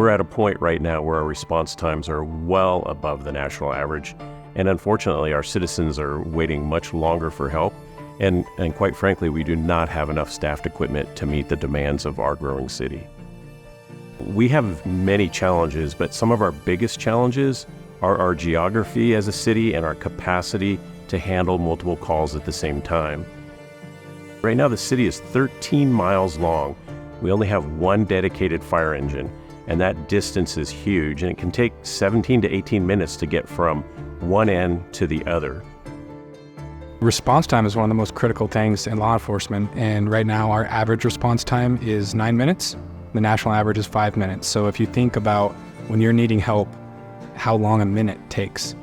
We're at a point right now where our response times are well above the national average. And unfortunately, our citizens are waiting much longer for help. And quite frankly, we do not have enough staffed equipment to meet the demands of our growing city. We have many challenges, but some of our biggest challenges are our geography as a city and our capacity to handle multiple calls at the same time. Right now, the city is 13 miles long. We only have one dedicated fire engine, and that distance is huge, and it can take 17 to 18 minutes to get from one end to the other. Response time is one of the most critical things in law enforcement, and right now our average response time is 9 minutes. The national average is 5 minutes. So if you think about when you're needing help, how long a minute takes.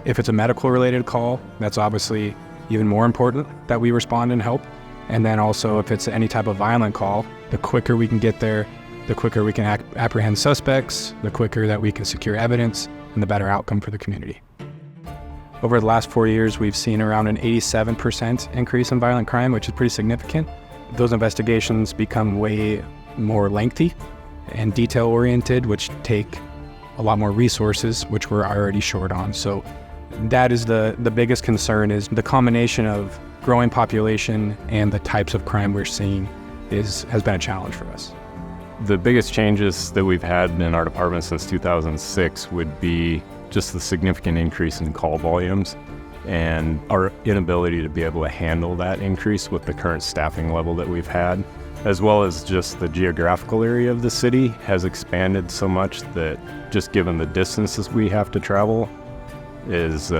If it's a medical related call, that's obviously even more important that we respond and help. And then also if it's any type of violent call, the quicker we can get there, the quicker we can apprehend suspects, the quicker that we can secure evidence, and the better outcome for the community. Over the last 4 years, we've seen around an 87% increase in violent crime, which is pretty significant. Those investigations become way more lengthy and detail-oriented, which take a lot more resources, which we're already short on. So that is the biggest concern, is the combination of growing population and the types of crime we're seeing has been a challenge for us. The biggest changes that we've had in our department since 2006 would be just the significant increase in call volumes and our inability to be able to handle that increase with the current staffing level that we've had, as well as just the geographical area of the city has expanded so much that just given the distances we have to travel is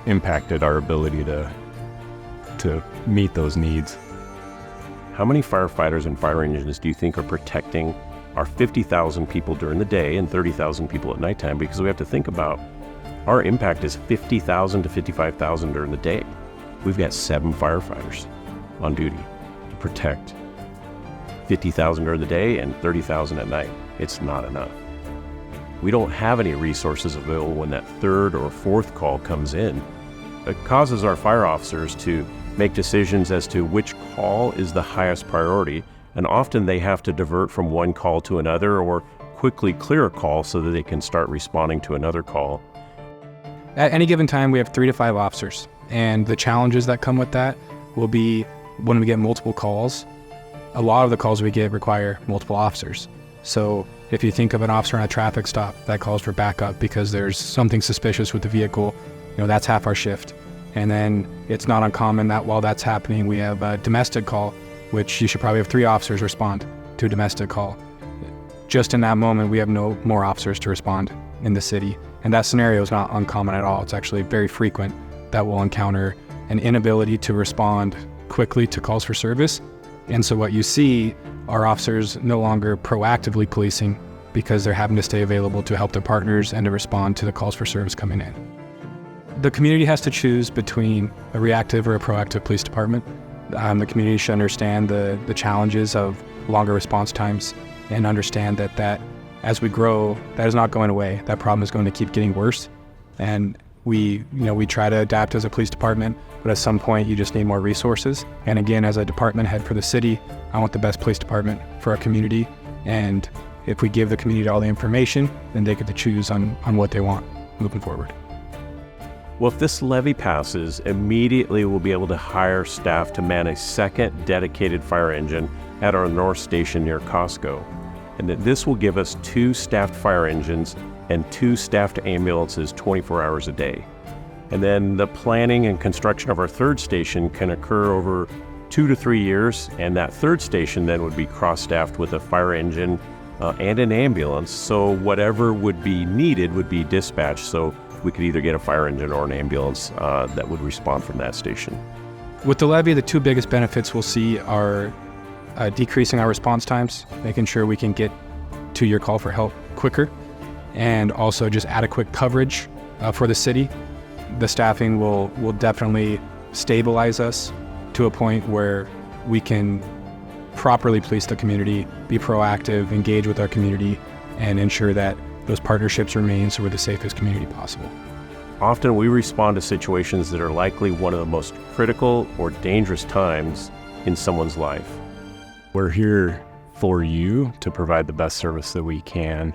impacted our ability to meet those needs. How many firefighters and fire engines do you think are protecting our 50,000 people during the day and 30,000 people at nighttime? Because we have to think about our impact is 50,000 to 55,000 during the day. We've got 7 firefighters on duty to protect 50,000 during the day and 30,000 at night. It's not enough. We don't have any resources available when that third or fourth call comes in. It causes our fire officers to make decisions as to which call is the highest priority, and often they have to divert from one call to another or quickly clear a call so that they can start responding to another call. At any given time, we have 3 to 5 officers, and the challenges that come with that will be when we get multiple calls. A lot of the calls we get require multiple officers. So if you think of an officer on a traffic stop that calls for backup because there's something suspicious with the vehicle, that's half our shift. And then it's not uncommon that while that's happening, we have a domestic call, which you should probably have 3 officers respond to a domestic call. Just in that moment, we have no more officers to respond in the city. And that scenario is not uncommon at all. It's actually very frequent that we'll encounter an inability to respond quickly to calls for service. And so what you see are officers no longer proactively policing because they're having to stay available to help their partners and to respond to the calls for service coming in. The community has to choose between a reactive or a proactive police department. The community should understand the challenges of longer response times and understand that as we grow, that is not going away. That problem is going to keep getting worse. And we try to adapt as a police department, but at some point you just need more resources. And again, as a department head for the city, I want the best police department for our community. And if we give the community all the information, then they get to choose on what they want moving forward. Well, if this levy passes, immediately we'll be able to hire staff to man a second dedicated fire engine at our North Station near Costco. And that this will give us 2 staffed fire engines and 2 staffed ambulances 24 hours a day. And then the planning and construction of our third station can occur over 2 to 3 years, and that third station then would be cross-staffed with a fire engine and an ambulance, so whatever would be needed would be dispatched, so we could either get a fire engine or an ambulance that would respond from that station. With the levy, the 2 biggest benefits we'll see are decreasing our response times, making sure we can get to your call for help quicker, and also just adequate coverage for the city. The staffing will definitely stabilize us to a point where we can properly police the community, be proactive, engage with our community, and ensure that those partnerships remain so we're the safest community possible. Often we respond to situations that are likely one of the most critical or dangerous times in someone's life. We're here for you to provide the best service that we can.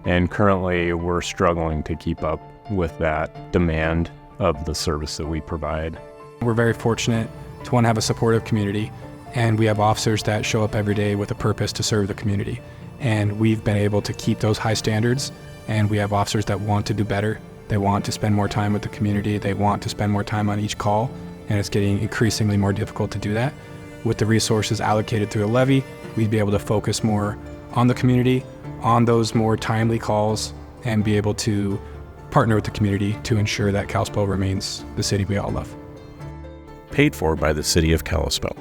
And currently, we're struggling to keep up with that demand of the service that we provide. We're very fortunate to want to have a supportive community, and we have officers that show up every day with a purpose to serve the community. And we've been able to keep those high standards, and we have officers that want to do better. They want to spend more time with the community. They want to spend more time on each call, and it's getting increasingly more difficult to do that. With the resources allocated through the levy, we'd be able to focus more on the community, on those more timely calls, and be able to partner with the community to ensure that Kalispell remains the city we all love. Paid for by the City of Kalispell.